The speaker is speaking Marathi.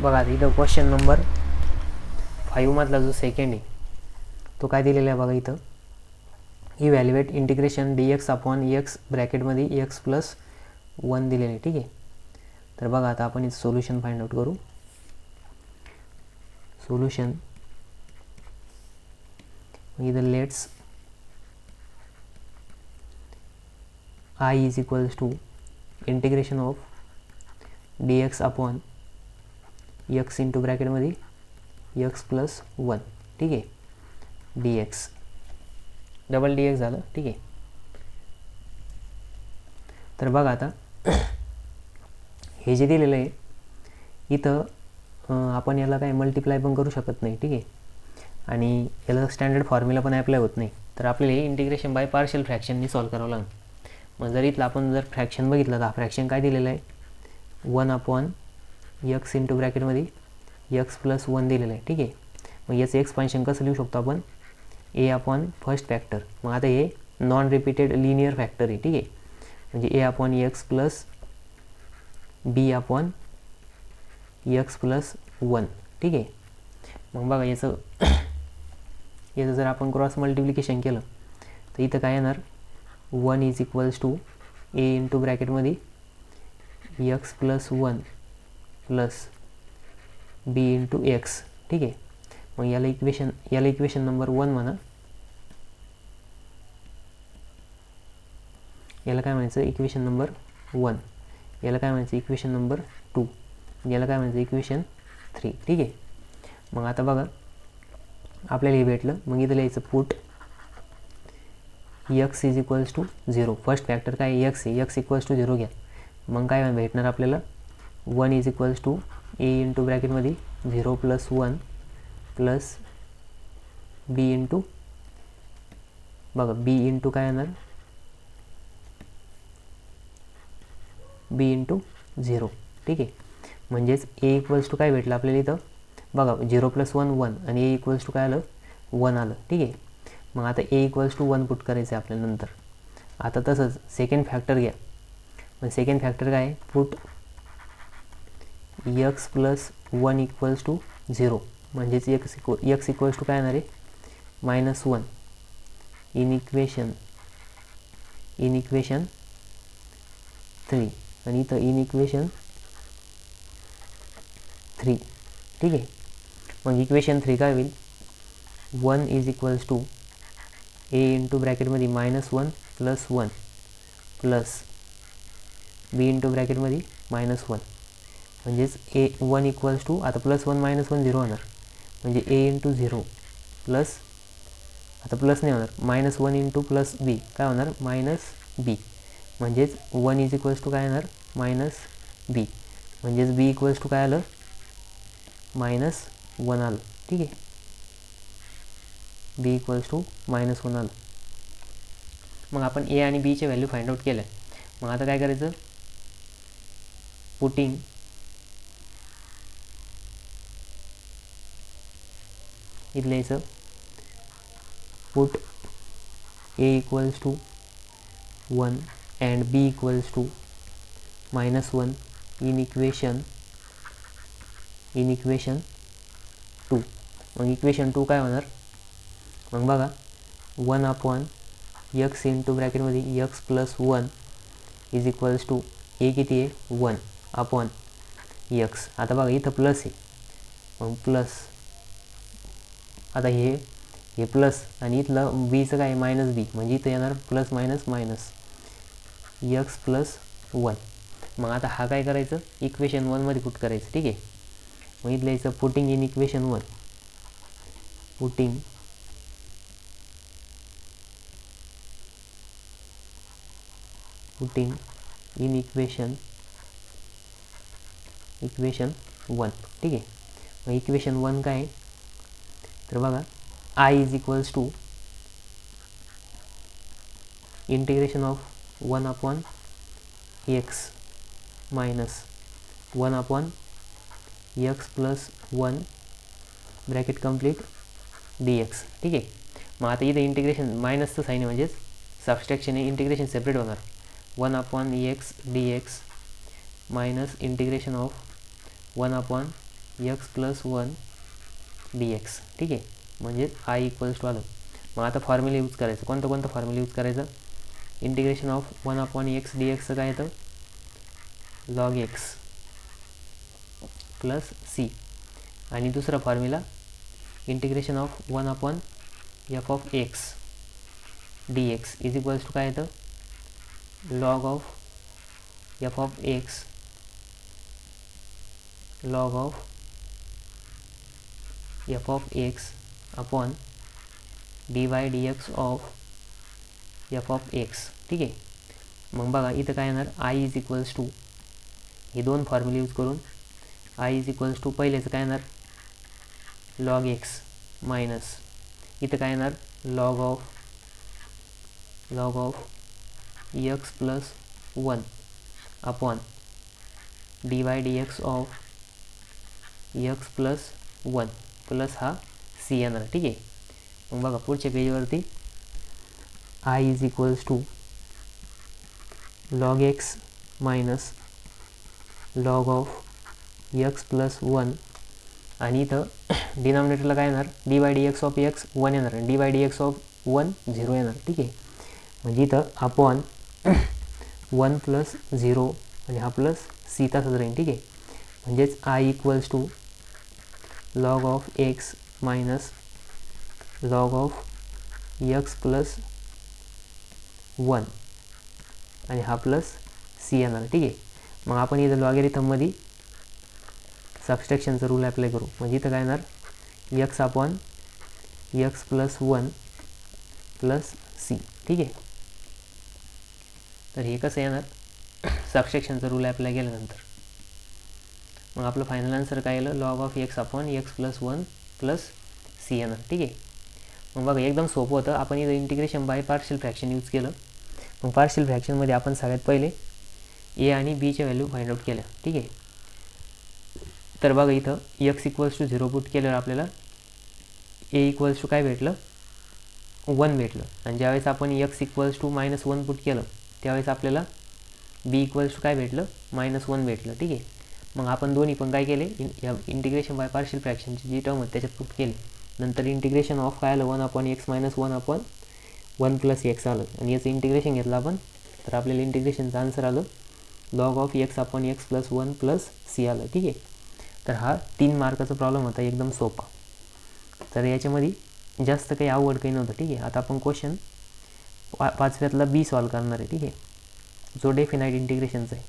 बघा इथं क्वेश्चन नंबर 5 मधला जो सेकंड आहे तो काय दिलेला आहे बघा इथं, evaluate integration dx upon x ब्रॅकेटमध्ये x plus 1 दिलेलं आहे. ठीक आहे, तर बघा आता आपण इथं सोल्युशन फाइंड आउट करू. सोल्युशन इथं let's I is equals to integration of dx upon x into ब्रॅकेटमध्ये x प्लस 1. ठीक आहे, dx डबल dx झालं. ठीक आहे, तर बघा आता हे जे दिलेलं आहे इथं आपण याला काय मल्टिप्लाय पण करू शकत नाही. ठीक आहे, आणि याला स्टँडर्ड फॉर्म्युला पण ॲप्लाय होत नाही. तर आपल्याला हे इंटिग्रेशन बाय पार्शियल फ्रॅक्शननी सॉल्व करावं लागेल. मग जर इथलं आपण जर फ्रॅक्शन बघितलं तर हा फ्रॅक्शन काय दिलेलं आहे, 1 अपॉन x इंटू ब्रॅकेटमध्ये x प्लस 1 दिलेलं आहे. ठीक आहे, मग याचं एक्सपान्शन कसं लिहू शकतो आपण, a अपॉन फर्स्ट फॅक्टर. मग आता हे नॉन रिपीटेड लिनियर फॅक्टर आहे. ठीक आहे, म्हणजे a upon x plus b upon x plus 1. ठीक आहे, मग बघा याचं जर आपण क्रॉस मल्टिप्लिकेशन केलं तर इथं काय येणार, 1 is equals to a into ब्रॅकेटमध्ये x plus 1 plus b into x. ठीक आहे, मग याला इक्वेशन नंबर 1 म्हणा. याला काय म्हणायचं, इक्वेशन नंबर 1. याला काय म्हणायचं, इक्वेशन नंबर 2. याला काय म्हणायचं, इक्वेशन 3. ठीक आहे, मग आता बघा आपल्याला हे भेटलं. मग इथं लिहायचं put x is equals to 0. First factor काय x आहे, x इक्वल्स टू 0 घ्या. मग काय भेटणार आपल्याला, 1 is equals to a into ब्रॅकेटमध्ये 0 प्लस 1 प्लस b इंटू, बघा b इंटू काय येणार, b इंटू 0. ठीक आहे, म्हणजेच a इक्वल्स टू काय भेटलं आपल्याला इथं बघा, 0 प्लस 1 1 आणि a इक्वल्स टू काय आलं, 1 आलं. ठीक आहे, मग आता a इक्वल्स टू 1 पुट करायचं आहे आपल्याला नंतर. आता तसंच सेकंड फॅक्टर घ्या. मग सेकंड फॅक्टर काय आहे, put x plus 1 equals to 0. म्हणजेच x इक्वल्स टू काय येणार आहे, -1 इन इक्वेशन 3 आणि इथं इन इक्वेशन 3. ठीक आहे, मग इक्वेशन 3 काय होईल, 1 is equals to a into ब्रॅकेटमध्ये -1 प्लस 1 प्लस b इंटू ब्रॅकेटमध्ये -1. म्हणजेच a1 इक्वल्स टू, आता प्लस 1 -1 0 होणार, म्हणजे a इंटू 0 प्लस, आता प्लस नाही होणार, -1 इंटू प्लस b काय होणार, -b. म्हणजेच 1 इज इक्वल्स टू काय येणार, -b. म्हणजेच b इक्वल्स टू काय आलं, -1 आलं. ठीक आहे, b इक्वल्स टू -1 आलं. मग आपण a आणि b चे व्हॅल्यू फाइंड आउट केलं. मग आता काय करायचं, पुटिंग इथलं याचं put a equals to 1 and b equals to -1 in equation 2. मग इक्वेशन 2 काय होणार, मग बघा 1 अपॉन x इंटू ब्रॅकेटमध्ये x plus 1 is equals to a किती आहे, 1 अपॉन x. आता बघा इथं प्लस आहे, मग प्लस, आता हे प्लस आणि इथलं बीचं काय -b, म्हणजे इथं येणार plus minus minus x plus 1. मग आता हा काय करायचं, इक्वेशन 1 मध्ये पुट करायचं. ठीक आहे, मग इथलं याचं putting in equation 1, putting in equation 1. ठीक आहे, मग इक्वेशन 1 काय आहे, तर बघा I is equals to integration of 1 upon x minus 1 upon x plus 1 bracket complete dx. ठीक आहे, मग आता इथं इंटिग्रेशन मायनसचं साईन आहे, म्हणजेच सबस्ट्रॅक्शन आहे, इंटिग्रेशन सेपरेट होणार. 1 upon x dx minus integration of 1 upon x plus 1 dx, ठीक आहे. म्हणजे आय इक्वल्स टू आलं. मग आता फॉर्म्युला यूज करायचं. कोणतं फॉर्म्युला यूज करायचं? इंटिग्रेशन ऑफ 1/x dxचं काय येतं? log x plus C. आणि दुसरा formula integration of 1/f of x dx is equals to काय येतं? log of f of x log of f of x upon dy dx of f of x, ठीक आहे. मग बघा इथं काय येणार? आय इज इक्वल्स टू, हे दोन फॉर्म्युले यूज करून आय इज इक्वल्स टू पहिल्याचं काय येणार? log x मायनस इथं काय येणार? log of x plus 1 upon dy dx of x plus 1 plus हा सी येणार, ठीक आहे. मग बघा पुढच्या पेजवरती I is equals to log x minus log of x plus 1 आणि इथं डिनॉमिनेटरला काय येणार? dy dx ऑफ x 1 येणार आणि dy dx ऑफ 1 0 येणार, ठीक आहे. म्हणजे इथं अपॉन 1 प्लस 0 आणि हा प्लस सी तसाच राहील, ठीक आहे. म्हणजेच I equals to log of x minus log of x plus 1 आणि हा प्लस सी येणार, ठीक आहे. मग आपण इथं लॉगॅरिथममध्ये सबस्ट्रॅक्शनचा रूल अप्लाय करू. म्हणजे इथं काय येणार? x upon x plus 1 plus C, ठीक आहे. तर हे कसं येणार? सबस्ट्रॅक्शनचा रूल अप्लाय केल्यानंतर मग आपलं फायनल आन्सर काय येईल? log of x upon x plus 1 plus C येणार, ठीक आहे. मग बघा एकदम सोपं होतं. आपण इथं integration by partial fraction use केलं. मग पार्शियल फ्रॅक्शनमध्ये आपण सगळ्यात पहिले ए आणि बीच्या व्हॅल्यू फाइंड आउट केल्या, ठीक आहे. तर बघा इथं x इक्वल्स टू 0 पुट केल्यावर आपल्याला ए इक्वल्स टू काय भेटलं? 1 भेटलं. आणि ज्यावेळेस आपण x इक्वल्स टू -1 पुट केलं त्यावेळेस आपल्याला बी इक्वल्स टू काय भेटलं? -1 भेटलं, ठीक आहे. मग आपण दोन्ही पण काय केले? इंटिग्रेशन बाय पार्शियल फ्रॅक्शनची जी टर्म होती त्याच्यात पुट केली. नंतर इंटिग्रेशन ऑफ काय आलं? 1/x मायनस 1/1 प्लस x आलं आणि याचं इंटिग्रेशन घेतलं आपण तर आपल्याला इंटिग्रेशनचं आन्सर आलं log of x upon x plus 1 plus C आलं, ठीक आहे. तर हा 3 मार्काचा प्रॉब्लेम होता, एकदम सोपा. तर याच्यामध्ये जास्त काही अवघड काही नव्हतं, ठीक आहे. आता आपण क्वेश्चन 5व्यातला बी सॉल्व करणार आहे, ठीक आहे, जो डेफिनाइट इंटिग्रेशनचा आहे.